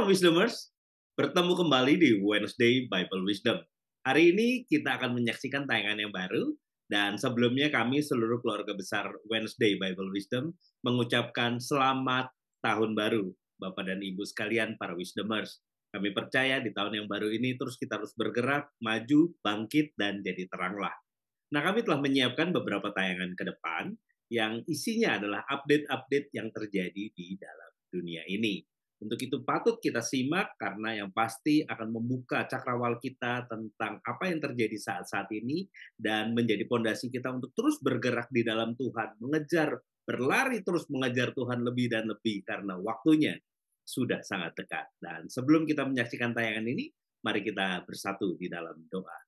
Shalom Wisdomers, bertemu kembali di Wednesday Bible Wisdom. Hari ini kita akan menyaksikan tayangan yang baru, dan sebelumnya kami seluruh keluarga besar Wednesday Bible Wisdom mengucapkan selamat tahun baru, Bapak dan Ibu sekalian para Wisdomers. Kami percaya di tahun yang baru ini terus kita harus bergerak, maju, bangkit, dan jadi teranglah. Nah, kami telah menyiapkan beberapa tayangan ke depan yang isinya adalah update-update yang terjadi di dalam dunia ini. Untuk itu patut kita simak karena yang pasti akan membuka cakrawala kita tentang apa yang terjadi saat-saat ini dan menjadi pondasi kita untuk terus bergerak di dalam Tuhan, berlari terus mengejar Tuhan lebih dan lebih karena waktunya sudah sangat dekat. Dan sebelum kita menyaksikan tayangan ini, mari kita bersatu di dalam doa.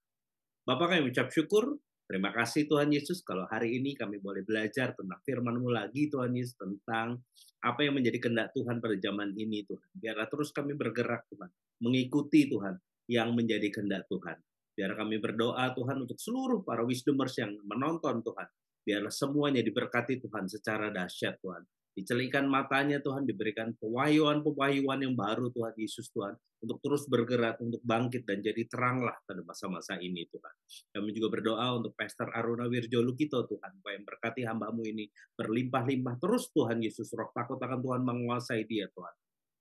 Bapak, kami ucap syukur. Terima kasih Tuhan Yesus kalau hari ini kami boleh belajar tentang firman-Mu lagi Tuhan Yesus, tentang apa yang menjadi kehendak Tuhan pada zaman ini Tuhan. Biarlah terus kami bergerak Tuhan, mengikuti Tuhan yang menjadi kehendak Tuhan. Biar kami berdoa Tuhan untuk seluruh para wisdomers yang menonton Tuhan. Biarlah semuanya diberkati Tuhan secara dahsyat Tuhan. Dicelikan matanya Tuhan, diberikan pewahyuan yang baru Tuhan Yesus Tuhan, untuk terus bergerak, untuk bangkit dan jadi teranglah pada masa-masa ini Tuhan. Kami juga berdoa untuk Pastor Aruna Wirjo Lukito Tuhan, supaya berkati hamba-Mu ini berlimpah-limpah terus Tuhan Yesus. Roh takut akan Tuhan menguasai dia Tuhan.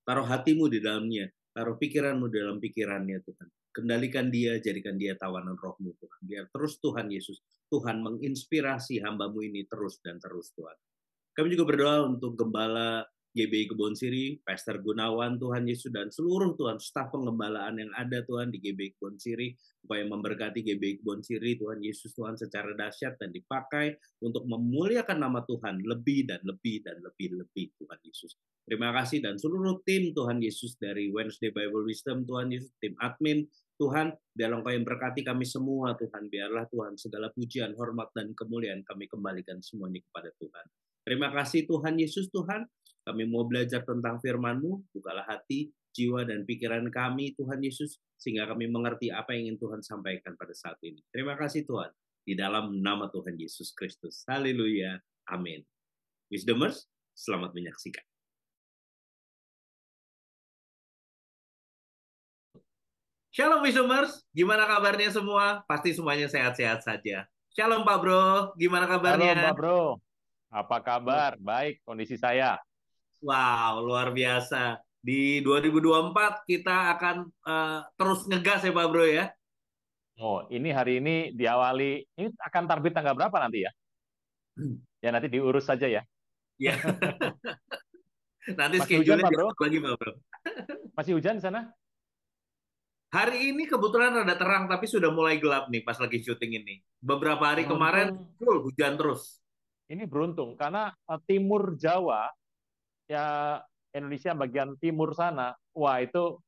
Taruh hatimu di dalamnya, taruh pikiranmu di dalam pikirannya Tuhan. Kendalikan dia, jadikan dia tawanan roh-Mu Tuhan. Biar terus Tuhan Yesus, Tuhan menginspirasi hamba-Mu ini terus dan terus Tuhan. Kami juga berdoa untuk Gembala GBI Kebon Siri, Pastor Gunawan, Tuhan Yesus, dan seluruh Tuhan, staf pengembalaan yang ada Tuhan di GBI Kebon Siri, supaya memberkati GBI Kebon Siri, Tuhan Yesus Tuhan secara dahsyat dan dipakai untuk memuliakan nama Tuhan lebih dan lebih dan lebih Tuhan Yesus. Terima kasih dan seluruh tim Tuhan Yesus dari Wednesday Bible Wisdom, Tuhan Yesus, tim admin, Tuhan, biarlah Engkau yang berkati kami semua Tuhan, biarlah Tuhan segala pujian, hormat, dan kemuliaan kami kembalikan semuanya kepada Tuhan. Terima kasih Tuhan Yesus Tuhan, kami mau belajar tentang firman-Mu, bukalah hati, jiwa, dan pikiran kami Tuhan Yesus, sehingga kami mengerti apa yang ingin Tuhan sampaikan pada saat ini. Terima kasih Tuhan, di dalam nama Tuhan Yesus Kristus. Haleluya, amin. Wisdomers, selamat menyaksikan. Shalom Wisdomers, gimana kabarnya semua? Pasti semuanya sehat-sehat saja. Shalom Pak Bro, gimana Halo kabarnya? Pak Bro, apa kabar? Baik, kondisi saya. Wow, luar biasa. Di 2024 kita akan terus ngegas ya Pak Bro ya. Oh, ini hari ini diawali, ini akan terbit tanggal berapa nanti ya? Ya nanti diurus saja ya. Ya, nanti Masih hujan schedule-nya Pak Bro? diatur lagi Pak Bro. Masih hujan di sana? Hari ini kebetulan rada terang tapi sudah mulai gelap nih pas lagi syuting ini. Beberapa hari kemarin Beruntung, full hujan terus. ini beruntung karena timur Jawa, ya Indonesia bagian timur sana, wah itu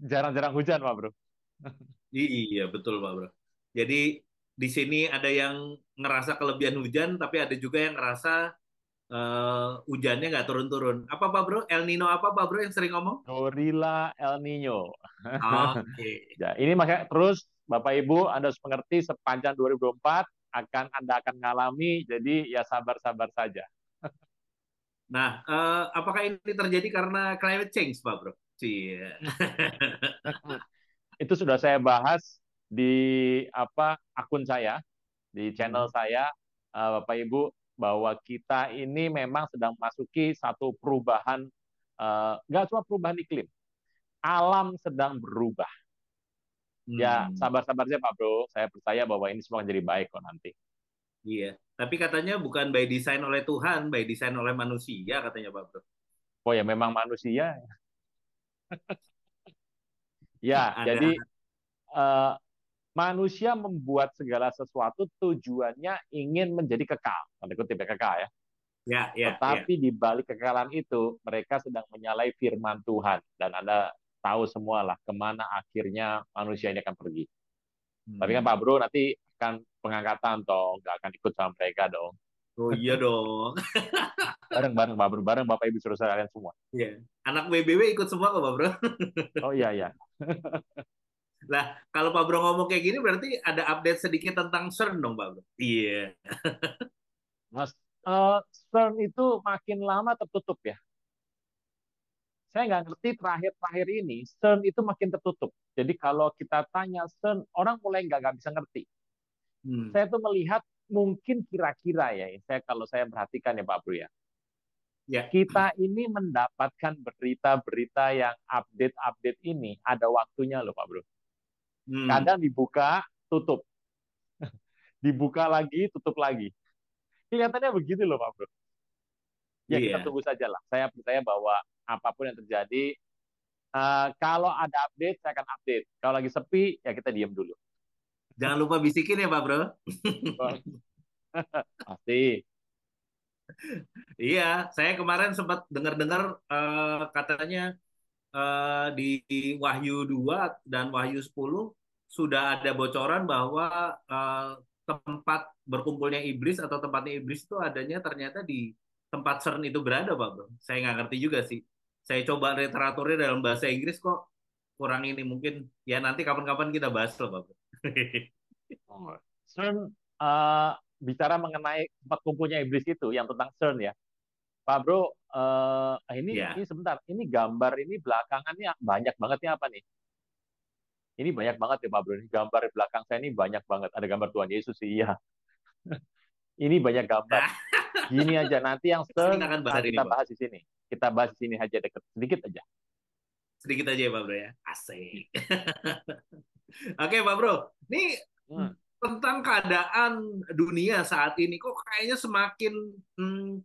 jarang-jarang hujan Pak Bro. Iya, betul Pak Bro. Jadi di sini ada yang ngerasa kelebihan hujan tapi ada juga yang ngerasa hujannya nggak turun-turun. Apa Pak Bro? El Nino apa Pak Bro yang sering ngomong? Gorila El Nino. Oke. Ya, ini makanya terus Bapak Ibu Anda harus mengerti sepanjang 2024 Anda akan mengalami, jadi ya sabar-sabar saja. Nah, apakah ini terjadi karena climate change, Pak Bro? Iya. Itu sudah saya bahas di akun saya, di channel saya, Bapak Ibu, bahwa kita ini memang sedang memasuki satu perubahan, nggak cuma perubahan iklim, alam sedang berubah. Ya, Hmm, sabar-sabar saja Pak Bro, saya percaya bahwa ini semua akan jadi baik kok nanti. iya. Tapi katanya bukan by design oleh Tuhan, by design oleh manusia, katanya Pak Bro. Oh ya, memang manusia. Ya, Ada, jadi eh, manusia membuat segala sesuatu tujuannya ingin menjadi kekal, tanda kutip ya, kekal ya. ya, ya, ya. Tetapi di balik kekekalan itu, mereka sedang menyalahi firman Tuhan. Dan Anda tahu semua lah kemana akhirnya manusia ini akan pergi. Tapi kan Hmm. Pak Bro nanti akan pengangkatan toh, nggak akan ikut sama mereka dong. Oh iya dong. Bareng-bareng Pak Bro, bareng Bapak Ibu saudara kalian semua. Iya. Anak BBW ikut semua kok, Pak Bro. Oh iya, iya. Nah, kalau Pak Bro ngomong kayak gini berarti ada update sedikit tentang CERN dong, Pak Bro. Iya. Mas, CERN itu makin lama tertutup ya. Saya nggak ngerti terakhir-terakhir ini CERN itu makin tertutup. Jadi kalau kita tanya CERN, orang mulai nggak bisa ngerti. Hmm. Saya tuh melihat mungkin kira-kira ya, kalau saya perhatikan ya Pak Bro ya, Ya. kita ini mendapatkan berita-berita yang update-update ini ada waktunya loh Pak Bro. Hmm. Kadang dibuka, tutup. Dibuka lagi, tutup lagi. Kelihatannya begitu loh Pak Bro. Ya kita Iya. tunggu saja lah. Saya percaya bahwa apapun yang terjadi, kalau ada update, saya akan update. Kalau lagi sepi, ya kita diam dulu. Jangan lupa bisikin ya, Pak Bro. Pasti. Iya, saya kemarin sempat dengar-dengar katanya di Wahyu 2 dan Wahyu 10 sudah ada bocoran bahwa tempat berkumpulnya iblis atau tempatnya iblis itu adanya ternyata di tempat CERN itu berada, Pak Bro. Saya nggak ngerti juga sih. Saya coba literaturnya dalam bahasa Inggris kok kurang ini. Mungkin ya nanti kapan-kapan kita bahas loh, Pak Bro. CERN, uh, bicara mengenai tempat kumpulnya iblis itu, yang tentang CERN ya. Pak Bro, Ya. ini sebentar, ini gambar ini belakangannya banyak banget ya apa nih? Ini banyak banget ya Pak Bro. Ini gambar di belakang saya ini banyak banget. Ada gambar Tuhan Yesus sih, iya. Ini banyak gambar. Nah, Gini aja, nanti yang pasti CERN kita akan bahas hari ini, kita Pak. bahas di sini. Kita bahas di sini aja deket, sedikit aja. Sedikit aja ya, Pak Bro ya. Asik. Oke, Pak Bro. Ini Hmm. tentang keadaan dunia saat ini kok kayaknya semakin hmm,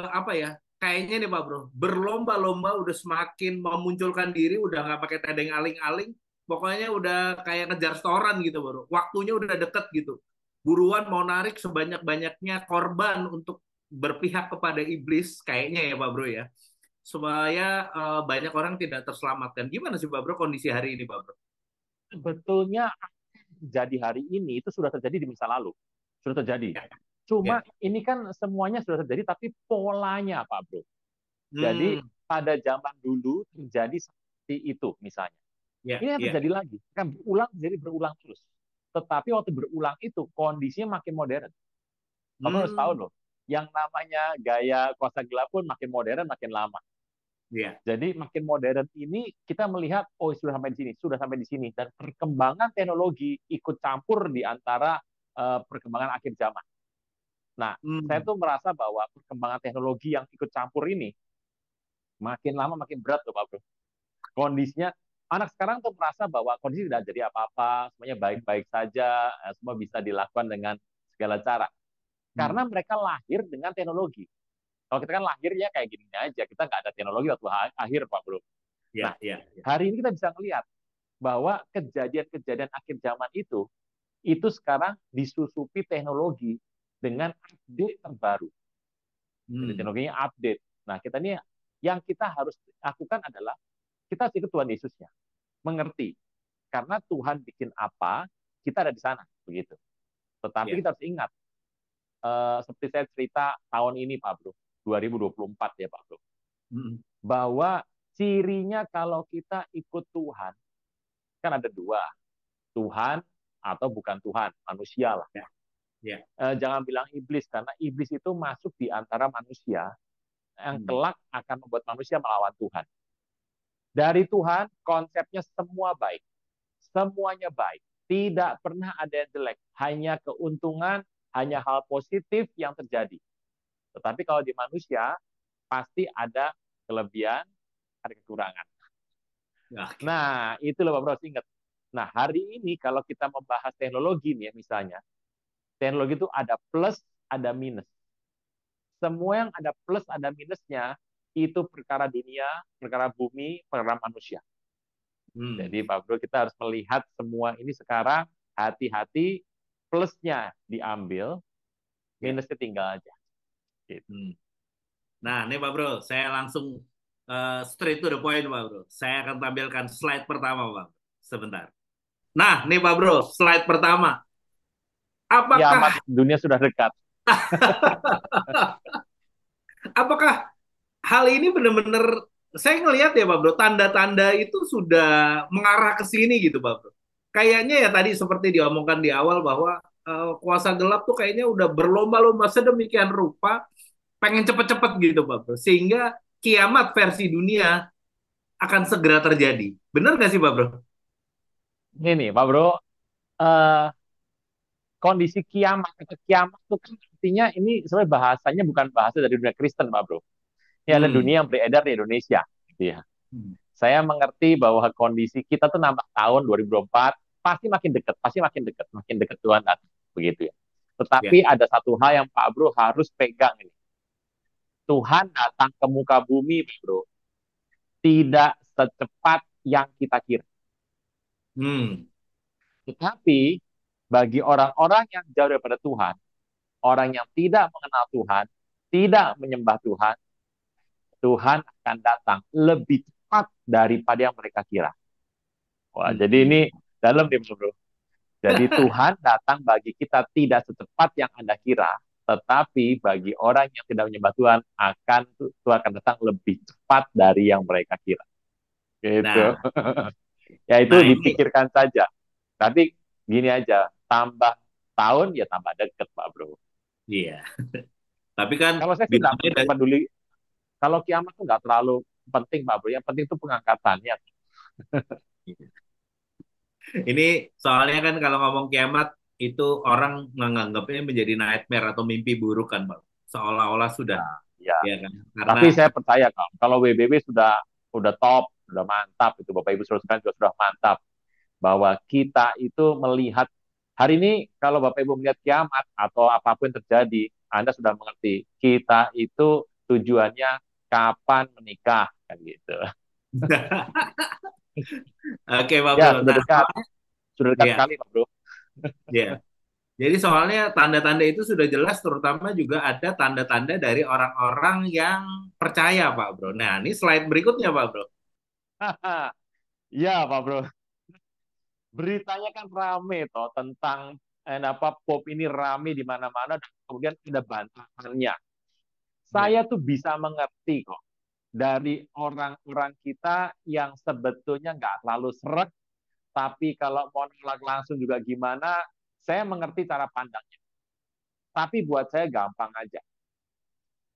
apa ya? Kayaknya nih Pak Bro, berlomba-lomba udah semakin memunculkan diri, udah nggak pakai tedeng aling-aling, pokoknya udah kayak ngejar setoran gitu Bro. Waktunya udah deket gitu. Buruan mau narik sebanyak-banyaknya korban untuk berpihak kepada iblis, kayaknya ya Pak Bro ya, supaya banyak orang tidak terselamatkan. Gimana sih Pak Bro kondisi hari ini Pak Bro? Sebetulnya jadi hari ini itu sudah terjadi di masa lalu. Sudah terjadi. Ya, Cuma ya. ini kan semuanya sudah terjadi, tapi polanya Pak Bro. Jadi Hmm, pada zaman dulu terjadi seperti itu misalnya. ya, Ini yang ya. terjadi lagi. Kan berulang, jadi berulang terus. Tetapi waktu berulang itu kondisinya makin modern. Bapak harus tahu Hmm, loh, yang namanya gaya kuasa gelap pun makin modern, makin lama. ya. Jadi makin modern ini kita melihat, oh sudah sampai di sini, sudah sampai di sini. Dan perkembangan teknologi ikut campur di antara perkembangan akhir zaman. Nah, saya Hmm, tuh merasa bahwa perkembangan teknologi yang ikut campur ini makin lama makin berat loh Pak Bro. Kondisinya, anak sekarang tuh merasa bahwa kondisi tidak jadi apa-apa, semuanya baik-baik saja, semua bisa dilakukan dengan segala cara. hmm. Karena mereka lahir dengan teknologi. Kalau kita kan lahirnya kayak gini aja, kita nggak ada teknologi waktu akhir Pak Bro. Nah, Ya, ya, ya. hari ini kita bisa melihat bahwa kejadian-kejadian akhir zaman itu sekarang disusupi teknologi dengan update terbaru. Jadi Hmm, teknologinya update. Nah, kita ini yang kita harus lakukan adalah kita harus ikut Tuhan Yesusnya, mengerti. Karena Tuhan bikin apa, kita ada di sana, begitu. Tetapi ya. kita harus ingat, seperti saya cerita tahun ini Pak Bro, 2024 ya Pak Bro, Hmm, bahwa cirinya kalau kita ikut Tuhan, kan ada dua, Tuhan atau bukan Tuhan, manusia lah. ya, ya. Jangan bilang iblis, karena iblis itu masuk di antara manusia yang Hmm, kelak akan membuat manusia melawan Tuhan. Dari Tuhan, konsepnya semua baik. Semuanya baik. Tidak pernah ada yang jelek. Hanya keuntungan, hanya hal positif yang terjadi. Tetapi kalau di manusia, pasti ada kelebihan, ada kekurangan. ya, oke. Nah, itu loh Pak Bro, ingat. Nah, hari ini kalau kita membahas teknologi nih, misalnya, teknologi itu ada plus, ada minus. Semua yang ada plus, ada minusnya, itu perkara dunia, perkara bumi, perkara manusia. Hmm, Jadi Pak Bro, kita harus melihat semua ini sekarang, hati-hati, plusnya diambil, ya. minusnya tinggal aja. Gitu. Hmm. Nah, nih Pak Bro, saya langsung straight to the point, Pak Bro. Saya akan tampilkan slide pertama, Pak. Sebentar. Nah, nih Pak Bro, slide pertama. Kiamat Apakah dunia sudah dekat. apakah hal ini benar-benar saya ngelihat ya Pak Bro, tanda-tanda itu sudah mengarah ke sini gitu Pak Bro. Kayaknya ya tadi seperti diomongkan di awal bahwa kuasa gelap tuh kayaknya udah berlomba-lomba sedemikian rupa pengen cepet-cepet gitu Pak Bro. Sehingga kiamat versi dunia akan segera terjadi. Benar nggak sih, Pak Bro? Ini Pak Bro, eh, kondisi kiamat atau kiamat itu kan artinya ini sebenarnya bahasanya bukan bahasa dari dunia Kristen, Pak Bro. Ini adalah Hmm. dunia yang beredar di Indonesia. Gitu ya. Hmm. Saya mengerti bahwa kondisi kita tuh nambah tahun 2024 pasti makin dekat Tuhan datang, begitu ya. Tetapi Ya. ada satu hal yang Pak Bro harus pegang ini. Tuhan datang ke muka bumi, Pak Bro, tidak secepat yang kita kira. Hmm. Tetapi bagi orang-orang yang jauh daripada Tuhan, orang yang tidak mengenal Tuhan, tidak menyembah Tuhan, Tuhan akan datang lebih cepat daripada yang mereka kira. Wah, jadi Hmm. ini dalam nih, Bro. Jadi Tuhan datang bagi kita tidak secepat yang Anda kira, tetapi bagi orang yang tidak menyembah Tuhan Tuhan akan datang lebih cepat dari yang mereka kira. Gitu. Nah, Ya itu nah ini dipikirkan saja. Tapi gini aja, tambah tahun ya tambah deket, Pak Bro. iya. Tapi kan Kalau saya sih nggak bilangnya dari peduli. Kalau kiamat tuh nggak terlalu penting, Pak Bro. Yang penting itu pengangkatannya. ini soalnya kan kalau ngomong kiamat itu orang menganggapnya menjadi nightmare atau mimpi buruk kan, Pak. Seolah-olah sudah, Ya, ya. ya kan? Karena Tapi saya percaya kalau WBB sudah top, sudah mantap itu Bapak Ibu Saudara sekalian juga sudah mantap bahwa kita itu melihat hari ini kalau Bapak Ibu melihat kiamat atau apapun yang terjadi, Anda sudah mengerti kita itu tujuannya kapan menikah kan gitu. oke, Pak Ya, Bro. Nah, sudah dekat ya, sekali Pak Bro. ya. Jadi soalnya tanda-tanda itu sudah jelas, terutama juga ada tanda-tanda dari orang-orang yang percaya, Pak Bro. Nah, ini slide berikutnya, Pak Bro. Ya Pak Bro. Beritanya kan rame toh tentang pop ini rame di mana-mana dan kemudian ada bantahannya. Ya. Saya tuh bisa mengerti kok dari orang-orang kita yang sebetulnya nggak terlalu seret, tapi kalau mau nolak langsung juga gimana, saya mengerti cara pandangnya. Tapi buat saya gampang aja.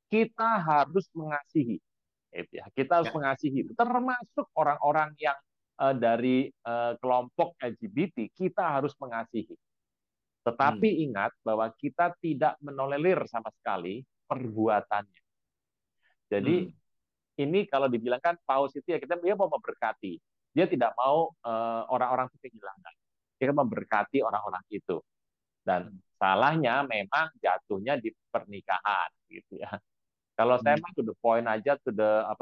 Kita harus mengasihi, ya. Kita harus Ya. mengasihi, termasuk orang-orang yang dari kelompok LGBT, kita harus mengasihi. Hmm. Tetapi ingat bahwa kita tidak menolerir sama sekali perbuatannya. Jadi Hmm. ini kalau dibilang kan paus itu ya dia mau memberkati. Dia tidak mau orang-orang itu kehilangan. Dia memberkati orang-orang itu. Dan salahnya memang jatuhnya di pernikahan gitu ya. Kalau saya Hmm. mah to the point aja,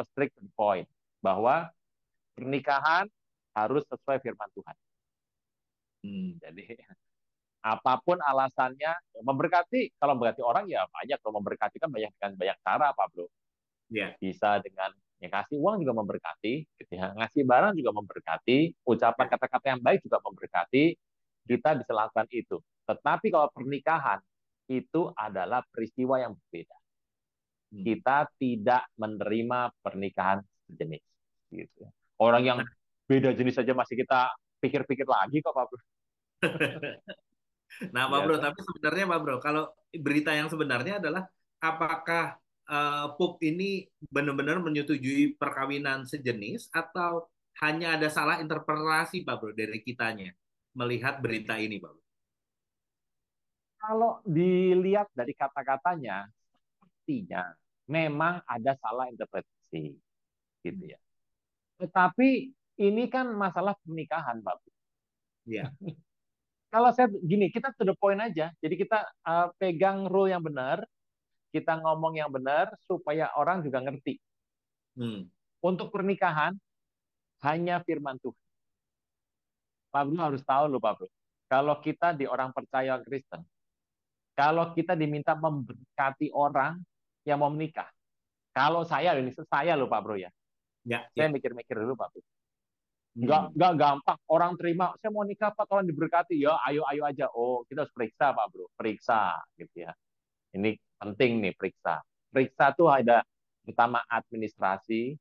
strict to the point bahwa pernikahan harus sesuai firman Tuhan. Hmm. Jadi apapun alasannya memberkati, kalau memberkati orang ya banyak, kalau memberkati kan banyak dengan banyak cara Pak Bro. Ya. Bisa dengan ya kasih uang juga memberkati, gitu ya. Ngasih barang juga memberkati, ucapan Ya. kata-kata yang baik juga memberkati, Ya. kita bisa lakukan itu. Tetapi kalau pernikahan itu adalah peristiwa yang berbeda. Hmm. Kita tidak menerima pernikahan sejenis. Gitu. Orang yang beda jenis saja masih kita pikir-pikir lagi kok Pak Bro. Nah, Pak Ya Bro, kan? tapi sebenarnya Pak Bro, kalau berita yang sebenarnya adalah apakah PUP ini benar-benar menyetujui perkawinan sejenis atau hanya ada salah interpretasi Pak Bro dari kitanya melihat berita ini Pak Bro? Kalau dilihat dari kata-katanya, artinya memang ada salah interpretasi, gitu ya. Tetapi ini kan masalah pernikahan, Pak. Iya. Kalau saya gini, kita to the point aja. Jadi kita pegang rule yang benar, kita ngomong yang benar supaya orang juga ngerti. Hmm. Untuk pernikahan hanya firman Tuhan. Pak Bro harus tahu loh, Pak Bro. Kalau kita di orang percaya Kristen, kalau kita diminta memberkati orang yang mau menikah, kalau ini saya loh Pak Bro ya, Ya, saya ya. mikir-mikir dulu Pak Bro. Hmm. Nggak gampang orang terima, saya mau nikah Pak, tolong diberkati ya, ayo ayo aja. Oh, kita harus periksa Pak Bro, periksa gitu ya. Ini penting nih periksa. Periksa tuh ada pertama administrasi,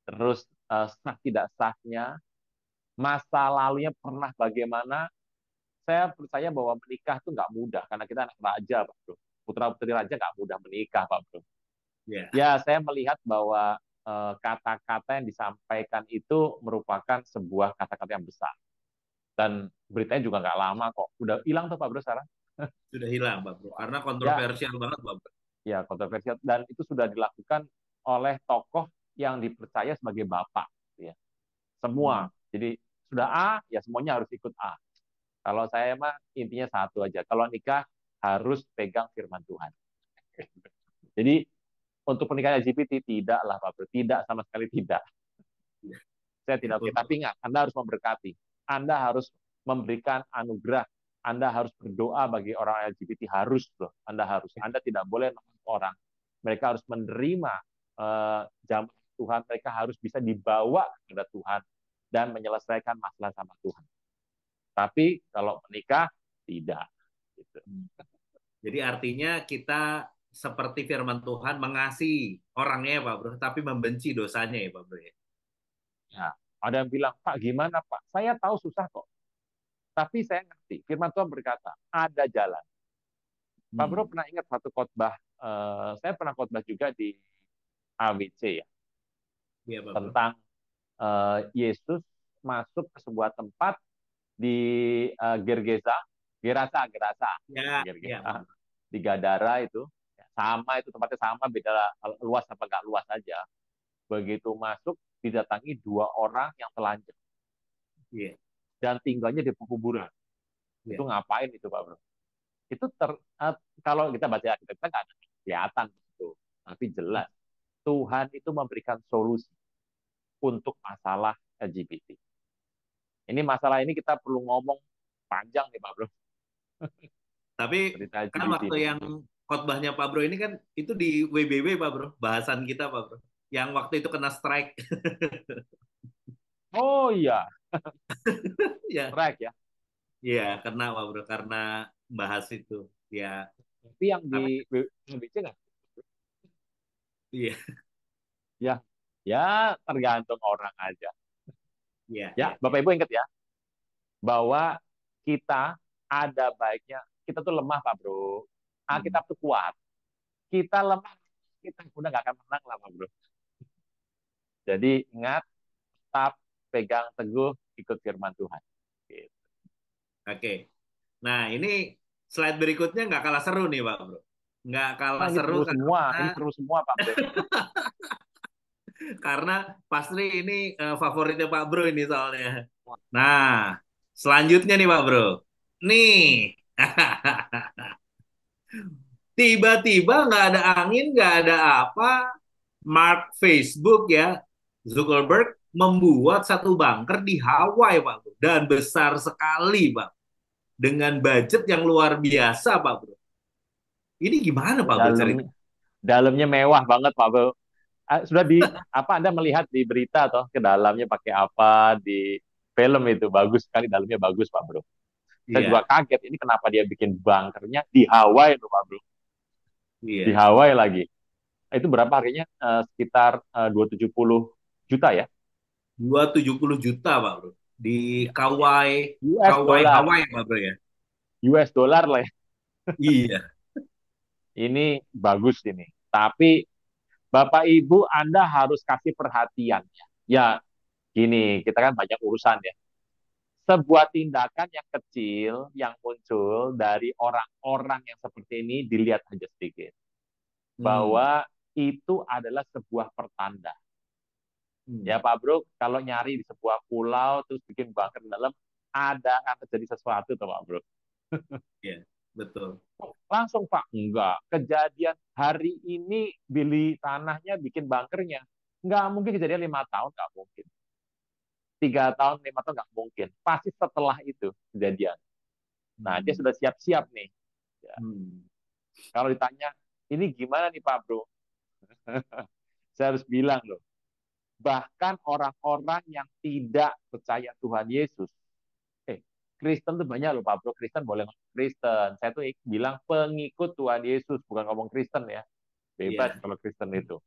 terus sah tidak sahnya, masa lalunya pernah bagaimana. Saya percaya bahwa menikah tuh nggak mudah karena kita anak raja Pak Bro. Putra putri raja nggak mudah menikah Pak Bro. Ya. Ya, saya melihat bahwa kata-kata yang disampaikan itu merupakan sebuah kata-kata yang besar. Dan beritanya juga nggak lama kok. Udah hilang tuh Pak Bro sekarang. Sudah hilang, Pak Bro. Karena Ya, kontroversial banget, Pak Bro. ya kontroversial. Dan itu sudah dilakukan oleh tokoh yang dipercaya sebagai bapak. Ya. Semua. Hmm. Jadi sudah A, ya semuanya harus ikut A. Kalau saya mah intinya satu aja. Kalau nikah harus pegang firman Tuhan. Jadi untuk pernikahan LGBT tidaklah Pak Bro. Tidak, sama sekali tidak. Saya tidak oke. Tapi Untuk ingat, Anda harus memberkati. Anda harus memberikan anugerah. Anda harus berdoa bagi orang LGBT. Harus loh. Anda harus. Anda tidak boleh nolak orang. Mereka harus menerima jamaah Tuhan. Mereka harus bisa dibawa kepada Tuhan dan menyelesaikan masalah sama Tuhan. Tapi kalau menikah, tidak. Gitu. Jadi artinya kita seperti firman Tuhan mengasihi orangnya ya Pak Bro, tapi membenci dosanya ya Pak Bro ya. Ya. Ada yang bilang, Pak, gimana Pak? Saya tahu susah kok. Tapi saya ngerti. Firman Tuhan berkata, ada jalan. Pak Bro Hmm. pernah ingat satu khotbah, saya pernah khotbah juga di AWC ya, Iya Pak Bro. tentang Yesus masuk ke sebuah tempat di Gergesa, Gerasa, Ya, iya Pak Gergesa, Bro. di Gadara itu, sama itu tempatnya sama, beda luas apa nggak luas aja. Begitu masuk, didatangi dua orang yang telanjang Iya, dan tinggalnya di pekuburan. iya. Itu ngapain itu Pak Bro? Itu kalau kita baca kita nggak ada kelihatan itu, tapi jelas Tuhan itu memberikan solusi untuk masalah LGBT. Ini masalah ini kita perlu ngomong panjang nih Pak Bro, Tapi cerita kan LGBT waktu ini. yang khotbahnya Pak Bro ini kan itu di WBW Pak Bro, bahasan kita Pak Bro. Yang waktu itu kena strike. Oh iya, Ya, strike ya. iya kena Pak Bro karena bahas itu. Ya, Tapi yang apa? di BBC nggak? Iya, Ya, ya tergantung orang aja. iya, iya, Ya, iya. Bapak Ibu ingat ya, bahwa kita ada baiknya, kita tuh lemah Pak Bro. Hmm. Alkitab tuh kuat. Kita lemah, kita udah nggak akan menang lah Pak Bro. Jadi ingat, tetap pegang teguh ikut firman Tuhan. Gitu. Oke. Nah, ini slide berikutnya nggak kalah seru nih, Pak Bro. Nggak Nah, kalah seru karena ini seru semua Pak Bro. karena pasti ini favoritnya Pak Bro ini soalnya. Nah, selanjutnya nih Pak Bro. Nih, tiba-tiba nggak ada angin, nggak ada apa. Mark Facebook ya, Zuckerberg membuat satu bunker di Hawaii, Pak Bro. Dan besar sekali, Pak. Dengan budget yang luar biasa, Pak Bro. Ini gimana Pak Bro cerita? Dalamnya dalamnya mewah banget Pak Bro. Sudah di apa Anda melihat di berita atau ke dalamnya pakai apa di film itu bagus sekali, dalamnya bagus Pak Bro. Saya juga Iya, kaget ini kenapa dia bikin bunkernya di Hawaii tuh Pak Bro. Di iya. Hawaii lagi. Itu berapa harganya? Sekitar 270 juta ya. 270 juta Pak Bro. Di Ya. Kauai, US Kauai dollar, Hawaii Pak Bro ya. US dollar lah ya. Iya. Ini bagus ini. Tapi Bapak Ibu Anda harus kasih perhatian. Ya, gini, kita kan banyak urusan ya. Sebuah tindakan yang kecil yang muncul dari orang-orang yang seperti ini dilihat aja sedikit. Hmm. Bahwa itu adalah sebuah pertanda. Ya Hmm. Pak Bro, kalau nyari di sebuah pulau terus bikin bunker di dalam, ada akan terjadi sesuatu tuh Pak Bro. Iya, betul. Langsung Pak, enggak. Kejadian hari ini beli tanahnya, bikin bunkernya. Enggak mungkin kejadian 5 tahun, enggak mungkin. 3 tahun, 5 tahun, enggak mungkin. Pasti setelah itu kejadian. Nah, dia Hmm. sudah siap-siap nih. Ya. Hmm. Kalau ditanya, ini gimana nih Pak Bro? Saya harus bilang loh, bahkan orang-orang yang tidak percaya Tuhan Yesus, Kristen tuh banyak loh Pak Bro, Kristen boleh ngomong Kristen. Saya tuh bilang pengikut Tuhan Yesus, bukan ngomong Kristen ya. Bebas Iya. kalau Kristen itu.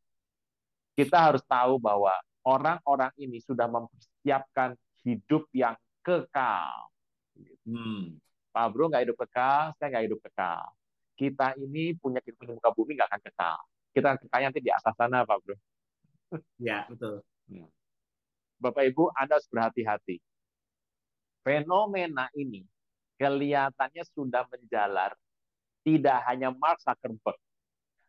Kita harus tahu bahwa orang-orang ini sudah mempersiapkan hidup yang kekal. Hmm. Pak Bro nggak hidup kekal, saya nggak hidup kekal. Kita ini punya kehidupan di muka bumi nggak akan kekal. kita kekayaan nanti di atas sana, Pak Bro. Ya, betul. Bapak Ibu, Anda harus berhati-hati. Fenomena ini kelihatannya sudah menjalar, tidak hanya Mark Zuckerberg.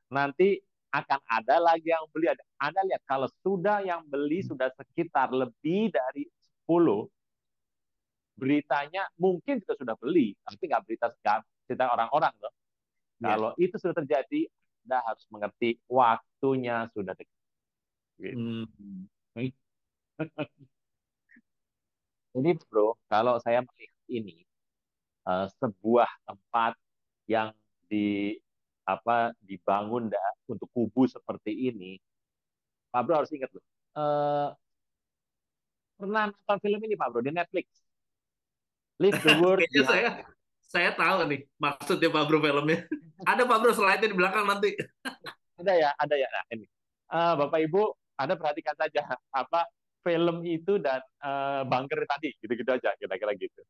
Nanti akan ada lagi yang beli. Anda lihat, kalau sudah yang beli sudah sekitar lebih dari 10, beritanya mungkin kita sudah beli, tapi nggak cerita orang-orang loh. Ya. Kalau itu sudah terjadi, Anda harus mengerti waktunya sudah dekat. Gitu. Hmm. Ini bro, kalau saya melihat ini sebuah tempat yang di dibangun untuk kubu seperti ini, Pak Bro harus ingat loh. Pernah nonton film ini Pak Bro di Netflix? Leave the world Kayaknya behind. saya tahu nih maksudnya Pak Bro filmnya. Ada Pak Bro slide-nya di belakang nanti. Ada ya, ada ya. Nah, ini. Bapak Ibu, Anda perhatikan saja apa film itu dan bunker tadi, gitu-gitu aja, kira-kira gitu.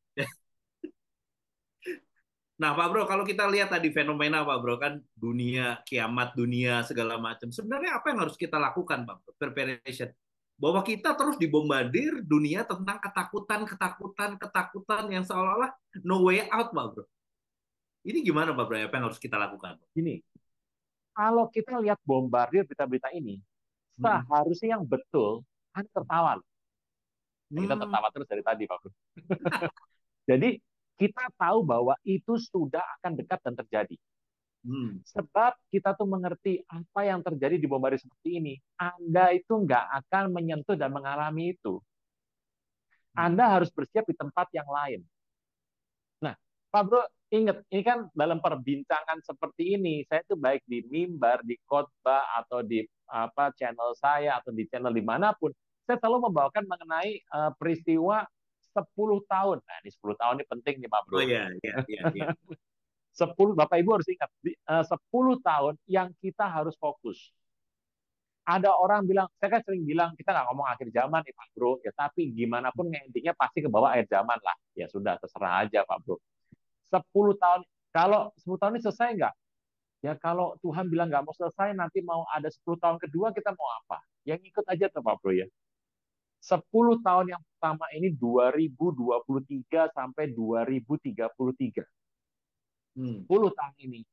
Nah, Pak Bro, kalau kita lihat tadi fenomena, Pak Bro, kan dunia, kiamat dunia, segala macam. Sebenarnya apa yang harus kita lakukan, Pak Bro? Preparation. Bahwa kita terus dibombardir dunia tentang ketakutan, ketakutan, ketakutan yang seolah-olah no way out, Pak Bro. Ini gimana, Pak Bro? Apa yang harus kita lakukan? Gini, kalau kita lihat bombardir berita-berita ini, Hmm. seharusnya yang betul, kan tertawa. Nah, kita Hmm. tertawa terus dari tadi, Pak Bro. Jadi, kita tahu bahwa itu sudah akan dekat dan terjadi. Hmm. Sebab kita tuh mengerti apa yang terjadi di bombardir seperti ini. Anda itu nggak akan menyentuh dan mengalami itu. Hmm. Anda harus bersiap di tempat yang lain. Nah, Pak Bro, ingat, ini kan dalam perbincangan seperti ini, saya tuh baik di mimbar, di khotbah, atau di channel saya, atau di channel dimanapun, saya selalu membawakan mengenai peristiwa 10 tahun. Nah, ini 10 tahun ini penting nih, Pak Oh Bro. ya, ya, ya, ya. 10, Bapak Ibu harus ingat, 10 tahun yang kita harus fokus. Ada orang bilang, saya kan sering bilang, kita nggak ngomong akhir zaman nih Pak Bro, ya tapi gimana pun endingnya pasti ke bawah akhir zaman lah. Ya sudah, terserah aja Pak Bro. 10 tahun, kalau 10 tahun ini selesai nggak? Ya kalau Tuhan bilang nggak mau selesai, nanti mau ada 10 tahun kedua, kita mau apa? Yang ikut aja tuh Pak Bro ya. 10 tahun yang pertama ini 2023 sampai 2033. Hmm. 10 tahun ini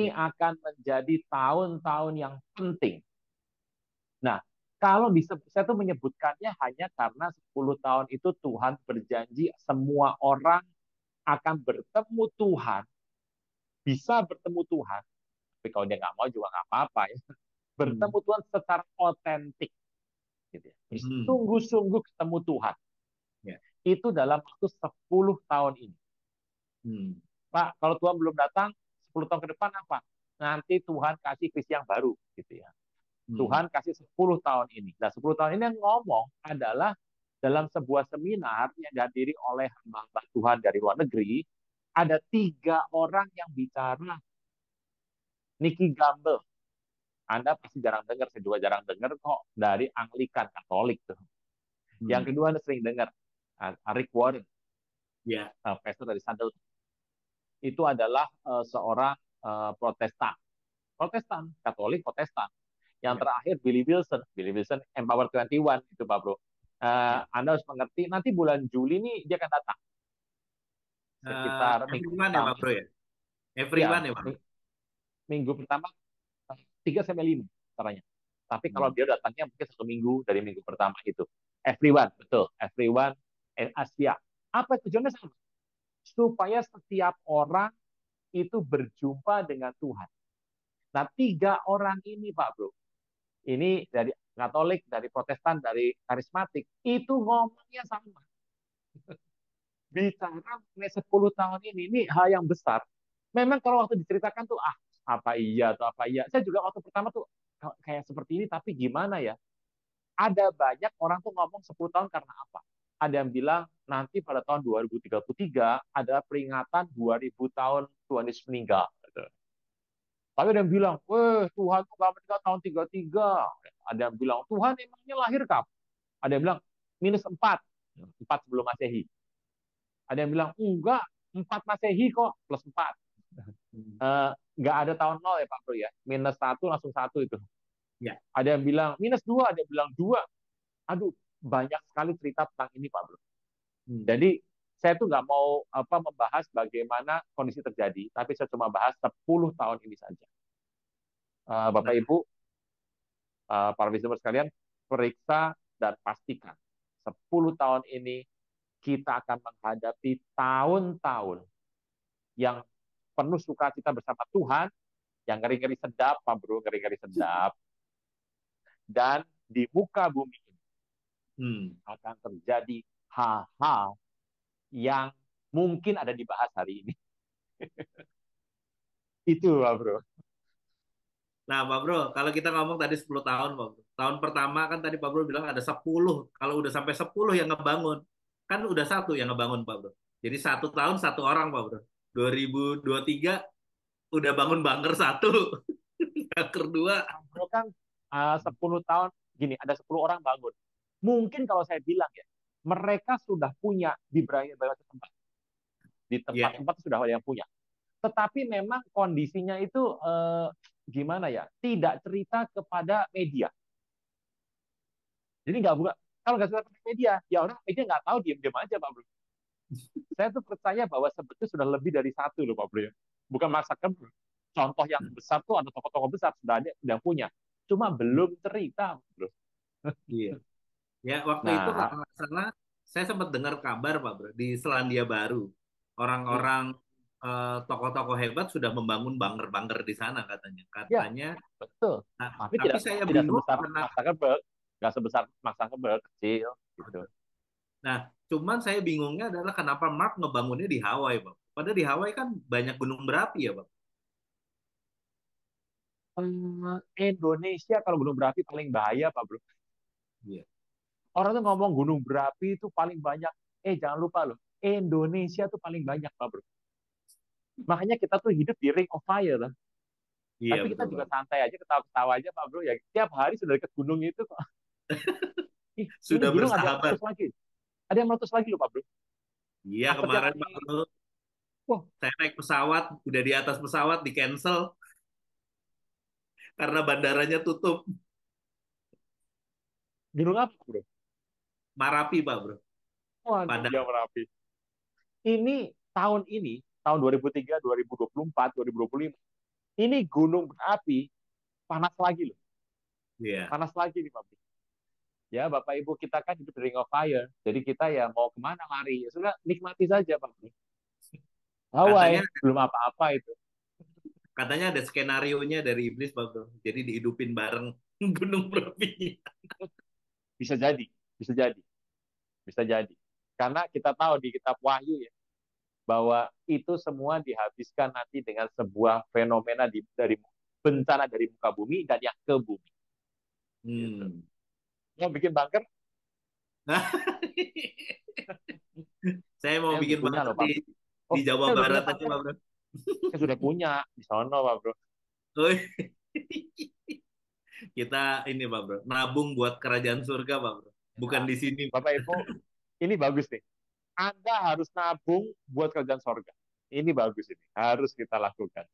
Ya. akan menjadi tahun-tahun yang penting. Nah, kalau saya tuh menyebutkannya hanya karena 10 tahun itu Tuhan berjanji semua orang akan bertemu Tuhan, bisa bertemu Tuhan, tapi kalau dia nggak mau juga nggak apa-apa ya. Hmm. Bertemu Tuhan secara otentik. Gitu ya. Hmm. Sungguh-sungguh ketemu Tuhan. Ya. Itu dalam waktu 10 tahun ini. Hmm. Pak, kalau Tuhan belum datang, 10 tahun ke depan apa? Nanti Tuhan kasih visi yang baru. Gitu ya. Hmm. Tuhan kasih 10 tahun ini. Nah, 10 tahun ini yang ngomong adalah dalam sebuah seminar yang dihadiri oleh hamba Tuhan dari luar negeri, ada 3 orang yang bicara. Nicky Gamble, Anda pasti jarang dengar, saya juga jarang dengar kok, dari Anglikan Katolik tuh. Hmm. Yang kedua Anda sering dengar, Rick Warren, Ya. pastor dari Sandal. Itu adalah seorang Protestan, Katolik Protestan. Yang Ya. terakhir Billy Wilson Empower 21 itu Pak Bro. Ya. Anda harus mengerti nanti bulan Juli nih dia akan datang sekitar minggu Everyone ya, pertama Pak Bro ini. ya? Ya, Everyone ya, Pak? minggu pertama 3 sampai 5 caranya. Tapi kalau Hmm. dia datangnya mungkin 1 minggu dari minggu pertama itu. Everyone, betul. Everyone in Asia. Apa tujuannya sama? Supaya setiap orang itu berjumpa dengan Tuhan. Nah, 3 orang ini Pak Bro, ini dari Katolik, dari Protestan, dari karismatik, itu ngomongnya sama. Bicara mengenai 10 tahun ini hal yang besar. Memang kalau waktu diceritakan tuh, apa iya atau apa iya. Saya juga waktu pertama tuh kayak seperti ini, tapi gimana ya? Ada banyak orang tuh ngomong 10 tahun karena apa? Ada yang bilang nanti pada tahun 2033 ada peringatan 2000 tahun Tuhan Yesus meninggal. Tapi ada yang bilang, Tuhan tuh gak meninggal tahun 33. Ada yang bilang, Tuhan emangnya lahir kapan? Ada yang bilang, -4, 4 sebelum Masehi. Ada yang bilang, enggak, 4 Masehi kok, +4. Hmm. Nggak ada tahun nol ya Pak Bro ya. Minus satu langsung satu itu. Ya. Ada yang bilang minus dua, ada yang bilang dua. Aduh, banyak sekali cerita tentang ini Pak Bro. Hmm. Jadi saya tuh nggak mau membahas bagaimana kondisi terjadi, tapi saya cuma bahas 10 tahun ini saja. Nah, Bapak Ibu, para listener sekalian, periksa dan pastikan 10 tahun ini kita akan menghadapi tahun-tahun yang penuh sukacita bersama Tuhan, yang ngeri-ngeri sedap, Pak Bro, ngeri-ngeri sedap. Dan di muka bumi ini hmm. akan terjadi hal-hal yang mungkin ada dibahas hari ini. Itu, Pak Bro. Nah, Pak Bro, kalau kita ngomong tadi 10 tahun, Pak Bro. Tahun pertama kan tadi Pak Bro bilang ada 10. Kalau udah sampai 10 yang ngebangun, kan udah satu yang ngebangun, Pak Bro. Jadi 1 tahun satu orang, Pak Bro. 2023 udah bangun bunker satu. Bunker dua. Pak Bro kan 10 tahun, gini, ada 10 orang bangun. Mungkin kalau saya bilang ya, mereka sudah punya di banyak tempat. Di Ya, tempat-tempat sudah ada yang punya. Tetapi memang kondisinya itu gimana ya? Tidak cerita kepada media. Jadi nggak buka. Kalau nggak cerita kepada media, ya orang media nggak tahu, diam-diam aja Pak Bro. Saya tuh percaya bahwa sebetulnya sudah lebih dari satu loh Pak Bro ya. Bukan masakan contoh yang besar tuh ada tokoh-tokoh besar sudah ada sudah punya. Cuma belum cerita Bro. iya. Ya, waktu itu Nah, kalau nggak salah, saya sempat dengar kabar, Pak Bro, di Selandia Baru. hmm, Orang-orang tokoh-tokoh hebat sudah membangun bunker-bunker di sana katanya. ya Katanya, betul. nah, Tapi tapi tidak saya tidak bingung sebesar karena, Mark Zuckerberg, nggak sebesar Mark Zuckerberg, kecil gitu. nah, cuman saya bingungnya adalah kenapa Mark ngebangunnya di Hawaii, Pak. Padahal di Hawaii kan banyak gunung berapi ya, Pak. Indonesia kalau gunung berapi paling bahaya Pak Bro. Iya. Orang tuh ngomong gunung berapi itu paling banyak. Jangan lupa loh, Indonesia tuh paling banyak Pak Bro. Makanya kita tuh hidup di ring of fire lah. Iya, Tapi kita betul, juga Pak. santai aja, ketawa-ketawa aja Pak Bro. Ya tiap hari sudah dekat gunung itu kok. Ini Sudah gunung ada yang bersahabat. meletus lagi. Ada yang meletus lagi loh Pak Bro. Iya, Asap yang kemarin, Pak lagi, Bro, wah, saya naik pesawat, udah di atas pesawat, di cancel karena bandaranya tutup. gunung apa Bro? Marapi, Pak Bro. Waduh, Padang. yang Merapi. Ini, tahun 2003, 2024, 2025, ini gunung berapi panas lagi loh. Iya. Panas lagi nih Pak Bro. Ya Bapak Ibu kita kan hidup di ring of fire. Jadi kita ya mau kemana lari. Ya sudah nikmati saja Pak Bro. Katanya Hawaii, belum apa-apa itu. katanya ada skenario-nya dari iblis, Pak Bro. Jadi dihidupin bareng gunung berapinya. Bisa jadi, bisa jadi, bisa jadi. Karena kita tahu di kitab Wahyu ya, bahwa itu semua dihabiskan nanti dengan sebuah fenomena dari bencana dari muka bumi dan yang ke bumi. Gitu. Hmm. Mau bikin bunker? Nah, saya mau Saya bikin punya bunker loh Pak Bro. di Oh, Jawa saya udah punya Barat aja, bunker. Pak Bro. Saya sudah punya di sana Pak Bro. Oh, kita ini, Pak Bro, nabung buat kerajaan surga, Pak Bro. Bukan Nah, di sini. Bapak Ibu, ini bagus nih. Anda harus nabung buat kerjaan sorga. Ini bagus ini. Harus kita lakukan.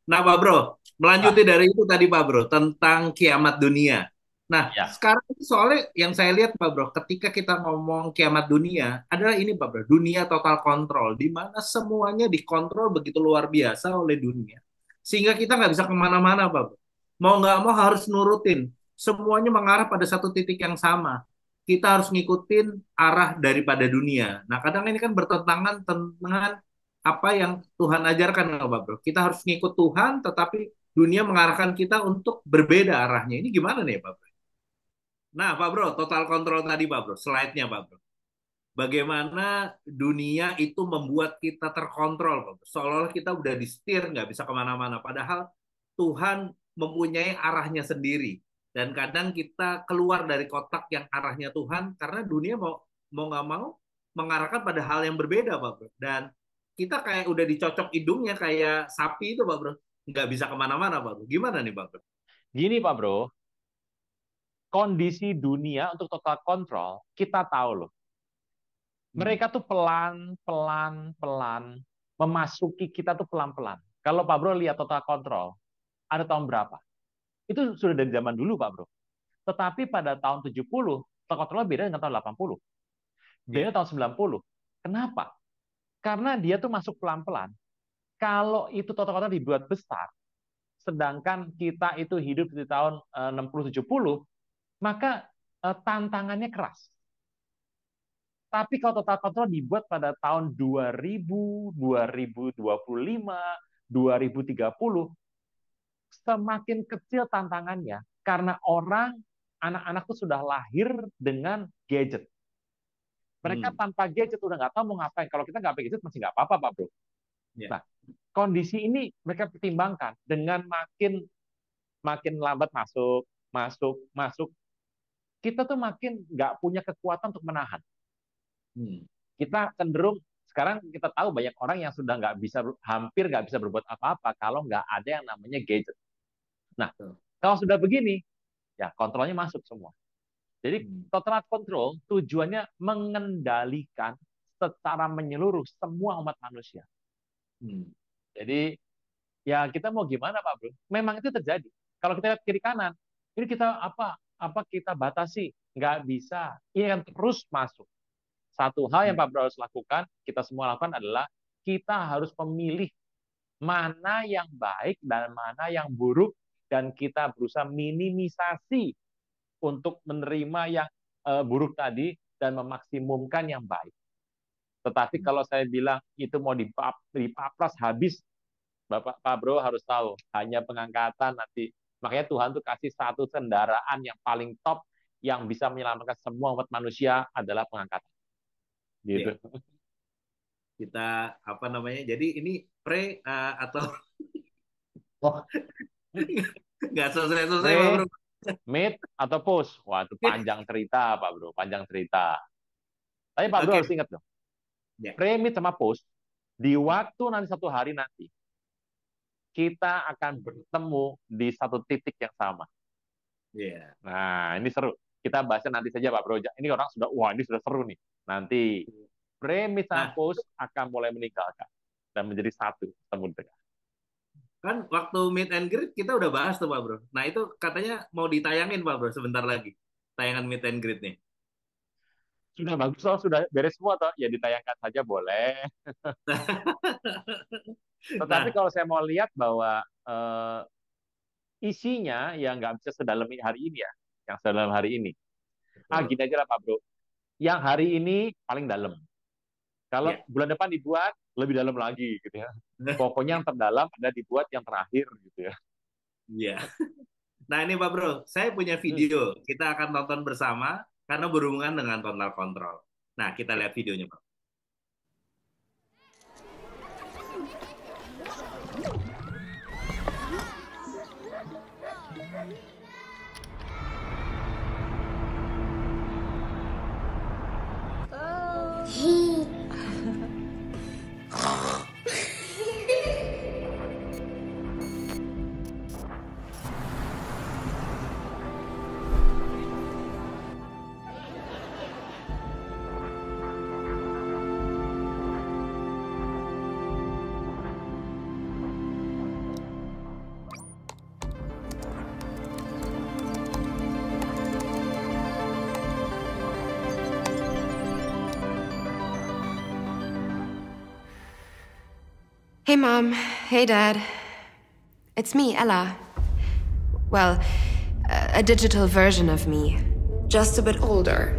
Nah, Pak Bro, Nah, melanjuti dari itu tadi, Pak Bro, tentang kiamat dunia. Nah, ya. sekarang itu soalnya yang saya lihat, Pak Bro, ketika kita ngomong kiamat dunia, adalah ini, Pak Bro, dunia total kontrol, di mana semuanya dikontrol begitu luar biasa oleh dunia. Sehingga kita nggak bisa kemana-mana, Pak Bro. Mau nggak mau harus nurutin. Semuanya mengarah pada satu titik yang sama. Kita harus ngikutin arah daripada dunia. Nah, kadang ini kan bertentangan dengan apa yang Tuhan ajarkan, Pak Bro. Kita harus ngikut Tuhan, tetapi dunia mengarahkan kita untuk berbeda arahnya. Ini gimana nih, Pak Bro? Nah, Pak Bro, total kontrol tadi, Pak Bro. Slide-nya, Pak Bro. Bagaimana dunia itu membuat kita terkontrol, Pak Bro. Seolah-olah kita udah di-setir, nggak bisa kemana-mana. Padahal Tuhan mempunyai arahnya sendiri. Dan kadang kita keluar dari kotak yang arahnya Tuhan, karena dunia mau nggak mau mengarahkan pada hal yang berbeda, Pak Bro. Dan kita kayak udah dicocok hidungnya kayak sapi itu, Pak Bro. Nggak bisa kemana-mana, Pak Bro. Gimana nih, Pak Bro? Gini Pak Bro, kondisi dunia untuk total kontrol, kita tahu loh. Hmm. Mereka tuh pelan, pelan, pelan. memasuki kita tuh pelan-pelan. Kalau Pak Bro lihat Total Control, ada tahun berapa? Itu sudah dari zaman dulu, Pak Bro. Tetapi pada tahun 70, Total Control beda dengan tahun 80. Beda tahun 90. Kenapa? Karena dia tuh masuk pelan-pelan. Kalau itu Total Control dibuat besar, sedangkan kita itu hidup di tahun 60-70, maka tantangannya keras. Tapi kalau Total Control dibuat pada tahun 2000, 2025, 2030, semakin kecil tantangannya karena anak-anak tuh sudah lahir dengan gadget. Mereka tanpa gadget udah nggak tahu mau ngapain. Kalau kita nggak pakai gadget masih nggak apa-apa, Pak Bro. Yeah. Nah, kondisi ini mereka pertimbangkan dengan makin lambat masuk, kita tuh makin nggak punya kekuatan untuk menahan. Kita cenderung sekarang kita tahu banyak orang yang sudah hampir nggak bisa berbuat apa-apa kalau nggak ada yang namanya gadget. Nah, kalau sudah begini, ya kontrolnya masuk semua. Jadi total control tujuannya mengendalikan secara menyeluruh semua umat manusia. Jadi ya kita mau gimana, Pak Bro? Memang itu terjadi. Kalau kita lihat kiri kanan, ini kita apa kita batasi, nggak bisa. Ini kan terus masuk. Satu hal yang Pak Bro harus lakukan, kita semua lakukan adalah kita harus memilih mana yang baik dan mana yang buruk, dan kita berusaha minimisasi untuk menerima yang buruk tadi dan memaksimumkan yang baik. Tetapi kalau saya bilang itu mau dipapras habis, Pak Bro harus tahu, hanya pengangkatan nanti. Makanya Tuhan tuh kasih satu kendaraan yang paling top yang bisa menyelamatkan semua umat manusia adalah pengangkatan. Gitu. Kita jadi ini atau nggak selesai Pak Bro. Mid atau post? Wah, itu panjang cerita, Pak Bro, panjang cerita. Tapi Pak Bro harus ingat dong, pre-mid sama post di waktu nanti satu hari nanti kita akan bertemu di satu titik yang sama. Nah, ini seru. Kita bahasnya nanti saja, Pak Bro. Ini orang ini sudah seru nih. Nanti pre-mid sama post akan mulai meninggalkan dan menjadi satu temu tengah. Kan waktu meet and greet kita udah bahas tuh, Pak Bro. Nah, itu katanya mau ditayangin, Pak Bro, sebentar lagi. Tayangan meet and greet nih. Sudah bagus, sudah beres semua toh. Ya ditayangkan saja boleh. Tetapi kalau saya mau lihat bahwa isinya ya nggak bisa sedalam hari ini ya, yang sedalam hari ini. Gini aja lah Pak Bro. Yang hari ini paling dalam. Kalau bulan depan dibuat lebih dalam lagi gitu ya. Pokoknya yang terdalam ada dibuat yang terakhir gitu ya. Iya. Nah ini Pak Bro, saya punya video. Kita akan tonton bersama karena berhubungan dengan Total Control. Nah kita lihat videonya Pak. Hey, Mom. Hey, Dad. It's me, Ella. Well, a digital version of me. Just a bit older.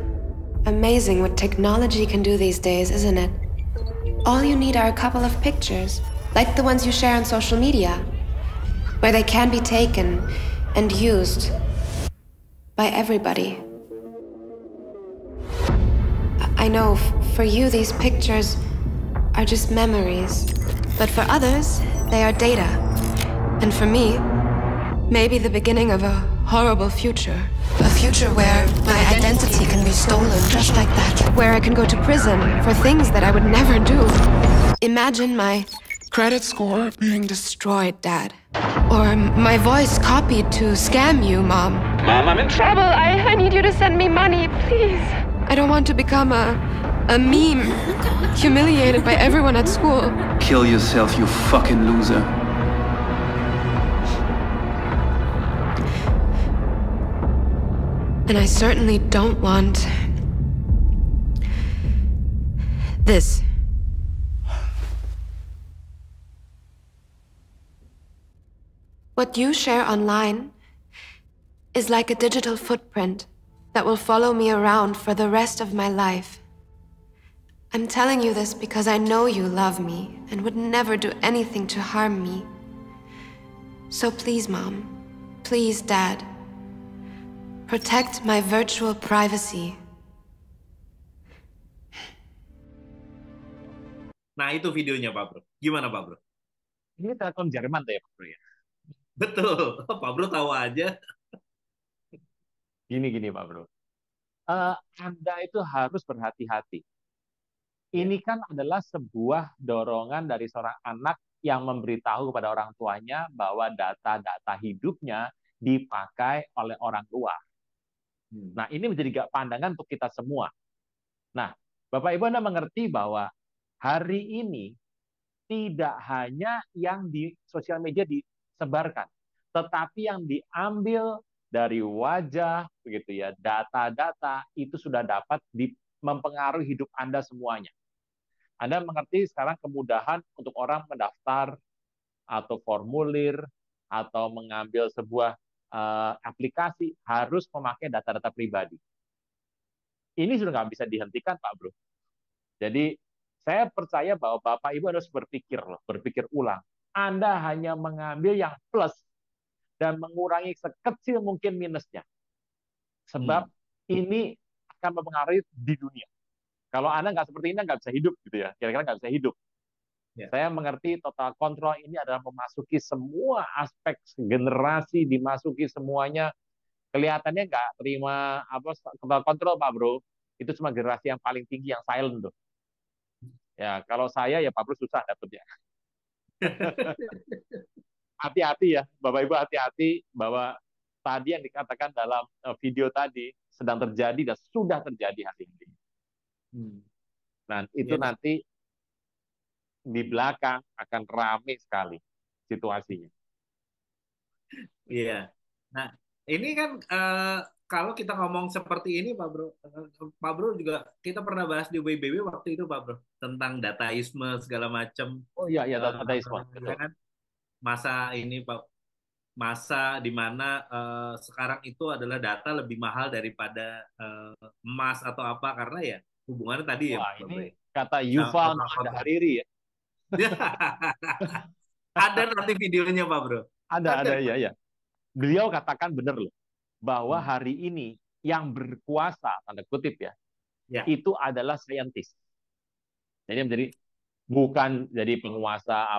Amazing what technology can do these days, isn't it? All you need are a couple of pictures, like the ones you share on social media, where they can be taken and used by everybody. I know, for you, these pictures are just memories. But for others, they are data. And for me, maybe the beginning of a horrible future. A future where my identity can be stolen just like that. Where I can go to prison for things that I would never do. Imagine my credit score being destroyed, Dad. Or my voice copied to scam you, Mom. Mom, I'm in trouble. I need you to send me money, please. I don't want to become a meme, humiliated by everyone at school. kill yourself, you fucking loser. And I certainly don't want this. What you share online is like a digital footprint that will follow me around for the rest of my life. I'm telling you this because I know you love me and would never do anything to harm me. So please, Mom, please, Dad, protect my virtual privacy. Nah, itu videonya, Pak Bro. Gimana, Pak Bro? Ini Telkom Jerman tuh ya, Pak Bro ya. Betul. Pak Bro tahu aja. Gini Pak Bro. Anda itu harus berhati-hati. Ini kan adalah sebuah dorongan dari seorang anak yang memberitahu kepada orang tuanya bahwa data-data hidupnya dipakai oleh orang luar. Nah, ini menjadi pandangan untuk kita semua. Nah, Bapak Ibu Anda mengerti bahwa hari ini tidak hanya yang di sosial media disebarkan, tetapi yang diambil dari wajah, begitu ya, data-data itu sudah dapat mempengaruhi hidup Anda semuanya. Anda mengerti sekarang kemudahan untuk orang mendaftar atau formulir atau mengambil sebuah aplikasi harus memakai data-data pribadi. Ini sudah nggak bisa dihentikan, Pak Bro. Jadi saya percaya bahwa Bapak Ibu harus berpikir ulang. Anda hanya mengambil yang plus dan mengurangi sekecil mungkin minusnya. Sebab ini akan mempengaruhi di dunia. Kalau Anda nggak seperti ini, nggak bisa hidup, gitu ya. Kira-kira nggak bisa hidup. Ya. Saya mengerti total control ini adalah memasuki semua aspek generasi, dimasuki semuanya. Kelihatannya nggak terima total control, Pak Bro. Itu cuma generasi yang paling tinggi, yang silent tuh. Ya, kalau saya ya Pak Bro susah dapetnya. Hati-hati ya, Bapak Ibu, hati-hati bahwa tadi yang dikatakan dalam video tadi sedang terjadi dan sudah terjadi hari ini. Nah, itu nanti di belakang akan ramai sekali situasinya. Iya. Nah, ini kan kalau kita ngomong seperti ini, Pak Bro juga kita pernah bahas di WBW waktu itu, Pak Bro, tentang dataisme segala macam. Oh iya, dataisme. Kan masa ini, Pak, masa di mana sekarang itu adalah data lebih mahal daripada emas atau apa, karena ya hubungannya tadi. Wah, ini kata Yuval Noah Harari ya. Ada nanti videonya, Pak Bro. Ada ya. Beliau katakan benar loh, bahwa hari ini yang berkuasa, tanda kutip ya, itu adalah saintis. Jadi menjadi bukan jadi penguasa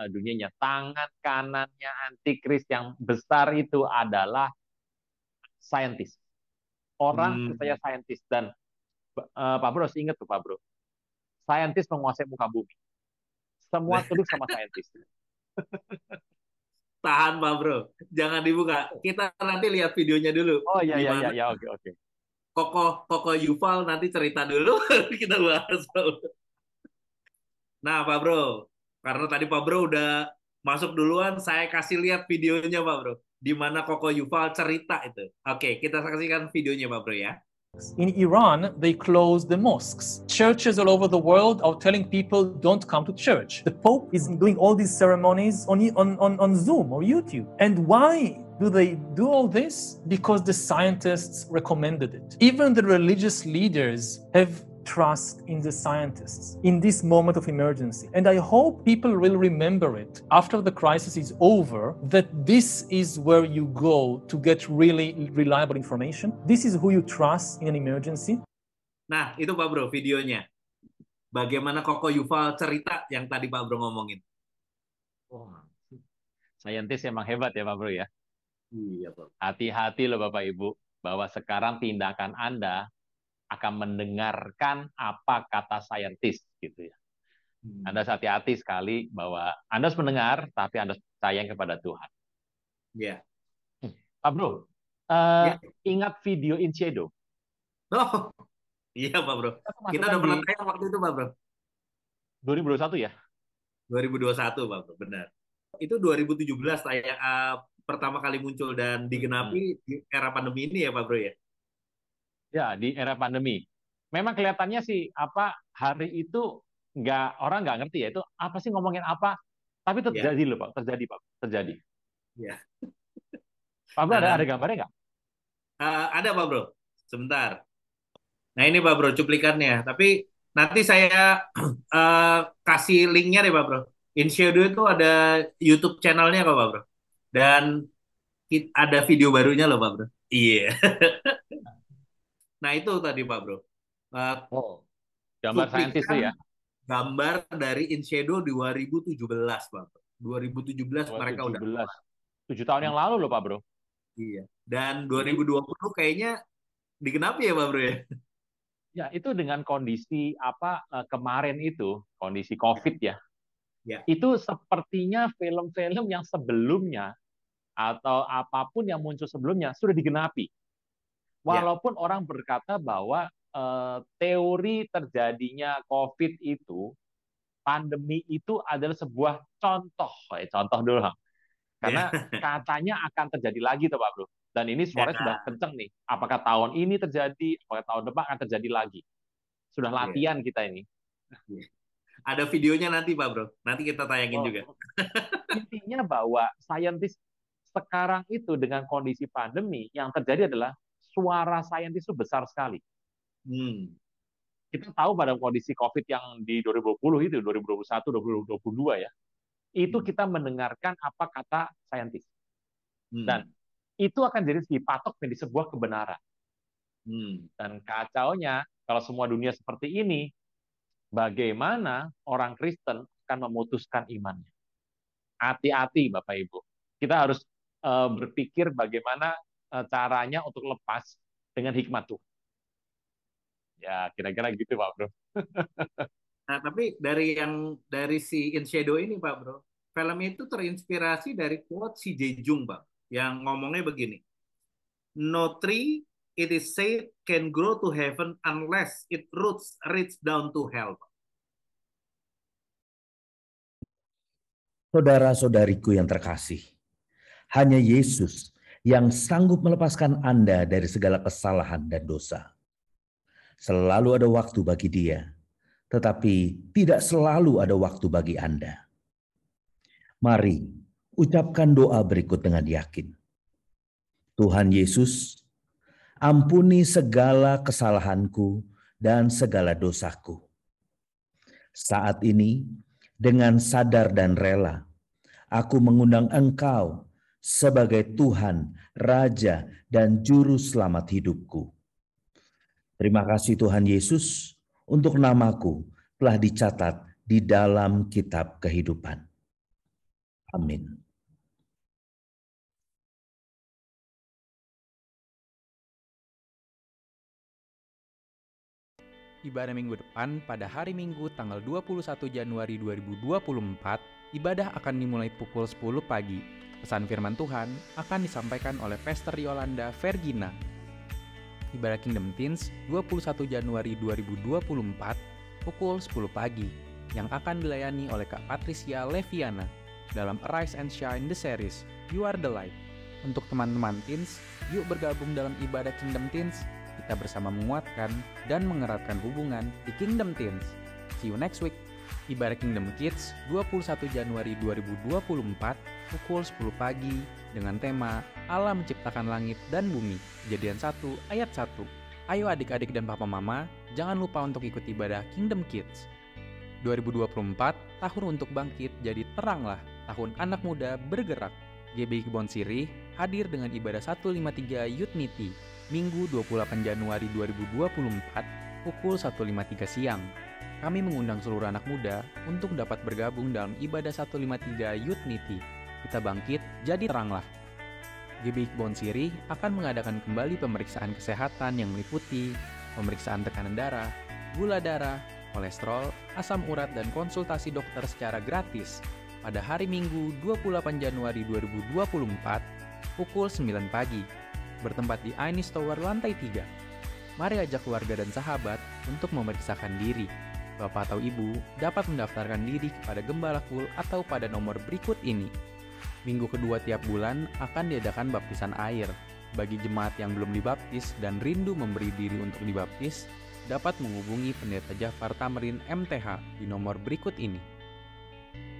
dunianya. Tangan kanannya antikris yang besar itu adalah saintis. Orang percaya saintis. Dan Pak Bro harus ingat tuh, Pak Bro, saintis menguasai muka bumi. Semua tunduk sama saintis. Tahan, Pak Bro, jangan dibuka. Kita nanti lihat videonya dulu. Oh iya, oke. Koko Yuval nanti cerita dulu, kita bahas. Nah, Pak Bro, karena tadi Pak Bro udah masuk duluan, saya kasih lihat videonya, Pak Bro, di mana Koko Yuval cerita itu. Oke, kita saksikan videonya, Pak Bro ya. In Iran, they closed the mosques. Churches all over the world are telling people don't come to church. The Pope is doing all these ceremonies on Zoom or YouTube. And why do they do all this? Because the scientists recommended it. Even the religious leaders have trust in the scientists in this moment of emergency. And I hope people will remember it after the crisis is over, that this is where you go to get really reliable information. This is who you trust in an emergency. Nah, itu Pak Bro videonya. Bagaimana Koko Yuval cerita yang tadi Pak Bro ngomongin. Saintis emang hebat ya Pak Bro ya. Iya, Pak. Hati-hati loh Bapak Ibu, bahwa sekarang tindakan Anda akan mendengarkan apa kata saintis gitu ya. Anda hati-hati sekali bahwa Anda harus mendengar, tapi Anda sayang kepada Tuhan. Iya. Pak Bro, ingat video In Shadow? Oh, iya Pak Bro. Kita udah pernah tayang waktu itu Pak Bro. 2021 ya? 2021 Pak Bro, benar. Itu 2017 saya pertama kali muncul dan digenapi di era pandemi ini ya Pak Bro ya? Ya, di era pandemi. Memang kelihatannya sih hari itu orang nggak ngerti ya itu apa sih ngomongin apa, tapi Ya, terjadi loh Pak, terjadi. ya. Pak Bro Nah, ada gambarnya nggak? ada Pak Bro, sebentar. Nah ini Pak Bro cuplikannya, tapi nanti saya kasih linknya deh Pak Bro. In Shadow itu ada YouTube channelnya kok Pak Bro. Dan ada video barunya loh Pak Bro. Iya. Nah itu tadi Pak Bro. Eh, Oh, gambar saintis itu cuplikan ya. gambar dari In Shadow 2017 Pak Bro. 2017 mereka udah 2017. 7 tahun yang lalu loh Pak Bro. iya. Dan Jadi 2020 kayaknya digenapi ya Pak Bro ya. ya itu dengan kondisi kemarin itu, kondisi COVID ya. Ya. Itu sepertinya film-film yang sebelumnya atau apapun yang muncul sebelumnya sudah digenapi. Ya. Walaupun orang berkata bahwa teori terjadinya COVID itu, pandemi itu adalah sebuah contoh dulu. Karena katanya akan terjadi lagi tuh Pak Bro. Dan ini suaranya sudah kenceng nih. Apakah tahun ini terjadi, apakah tahun depan akan terjadi lagi. Sudah latihan kita ini. Ada videonya nanti Pak Bro. Nanti kita tayangin juga. Intinya bahwa saintis sekarang itu dengan kondisi pandemi yang terjadi adalah suara saintis itu besar sekali. Kita tahu pada kondisi COVID yang di 2020 itu, 2021, 2022 ya, itu kita mendengarkan apa kata saintis. Dan itu akan jadi dipatok menjadi sebuah kebenaran. Dan kacaunya, kalau semua dunia seperti ini, bagaimana orang Kristen akan memutuskan imannya? Hati-hati Bapak Ibu. Kita harus berpikir bagaimana caranya untuk lepas dengan hikmat Tuhan. Ya, kira-kira gitu Pak Bro. Nah, tapi dari si In Shadow ini Pak Bro, film itu terinspirasi dari quote si Jejung Pak, yang ngomongnya begini. No tree, it is said, can grow to heaven unless its roots reach down to hell. Saudara-saudariku yang terkasih, hanya Yesus yang sanggup melepaskan Anda dari segala kesalahan dan dosa. Selalu ada waktu bagi Dia, tetapi tidak selalu ada waktu bagi Anda. Mari ucapkan doa berikut dengan yakin. Tuhan Yesus, ampuni segala kesalahanku dan segala dosaku. Saat ini, dengan sadar dan rela, aku mengundang Engkau sebagai Tuhan, Raja, dan Juru Selamat hidupku. Terima kasih Tuhan Yesus untuk namaku telah dicatat di dalam kitab kehidupan. Amin. Ibadah minggu depan pada hari Minggu tanggal 21 Januari 2024, ibadah akan dimulai pukul 10 pagi. Pesan firman Tuhan akan disampaikan oleh Pastor Yolanda Vergina. Ibadah Kingdom Teens 21 Januari 2024 pukul 10 pagi yang akan dilayani oleh Kak Patricia Leviana dalam Arise and Shine The Series You Are The Light. Untuk teman-teman teens, yuk bergabung dalam ibadah Kingdom Teens. Kita bersama menguatkan dan mengeratkan hubungan di Kingdom Teens. See you next week. Ibadah Kingdom Kids 21 Januari 2024 pukul 10 pagi dengan tema Allah menciptakan langit dan bumi. Kejadian 1 ayat 1. Ayo adik-adik dan papa mama, jangan lupa untuk ikut ibadah Kingdom Kids. 2024 tahun untuk bangkit jadi teranglah, tahun anak muda bergerak. GBI Kebon Sirih hadir dengan ibadah 153 Youth Meeting Minggu 28 Januari 2024 pukul 1.53 siang. Kami mengundang seluruh anak muda untuk dapat bergabung dalam ibadah 153 Youth Meeting. Kita bangkit jadi teranglah. GBI Kebon Sirih akan mengadakan kembali pemeriksaan kesehatan yang meliputi pemeriksaan tekanan darah, gula darah, kolesterol, asam urat, dan konsultasi dokter secara gratis pada hari Minggu 28 Januari 2024 pukul 9 pagi, bertempat di Ainis Tower lantai 3. Mari ajak keluarga dan sahabat untuk memeriksakan diri. Bapak atau Ibu dapat mendaftarkan diri kepada Gembala Kul atau pada nomor berikut ini. Minggu kedua tiap bulan akan diadakan baptisan air. Bagi jemaat yang belum dibaptis dan rindu memberi diri untuk dibaptis, dapat menghubungi Pendeta Jafar Tamrin MTH di nomor berikut ini.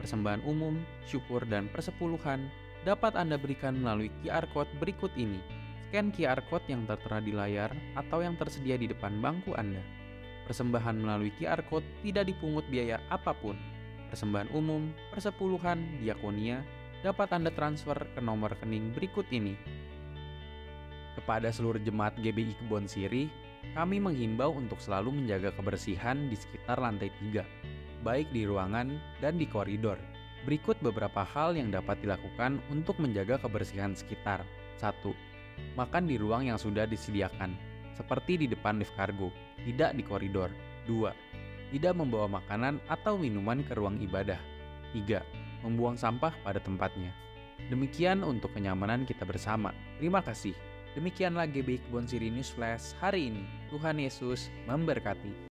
Persembahan umum, syukur, dan persepuluhan dapat Anda berikan melalui QR Code berikut ini. Scan QR Code yang tertera di layar atau yang tersedia di depan bangku Anda. Persembahan melalui QR Code tidak dipungut biaya apapun. Persembahan umum, persepuluhan, diakonia dapat Anda transfer ke nomor rekening berikut ini. Kepada seluruh jemaat GBI Kebon Sirih, kami menghimbau untuk selalu menjaga kebersihan di sekitar lantai 3, baik di ruangan dan di koridor. Berikut beberapa hal yang dapat dilakukan untuk menjaga kebersihan sekitar. 1. Makan di ruang yang sudah disediakan, seperti di depan lift kargo, tidak di koridor. 2. Tidak membawa makanan atau minuman ke ruang ibadah. 3. Membuang sampah pada tempatnya. Demikian untuk kenyamanan kita bersama. Terima kasih. Demikianlah GBI Kebon Sirih News Flash hari ini. Tuhan Yesus memberkati.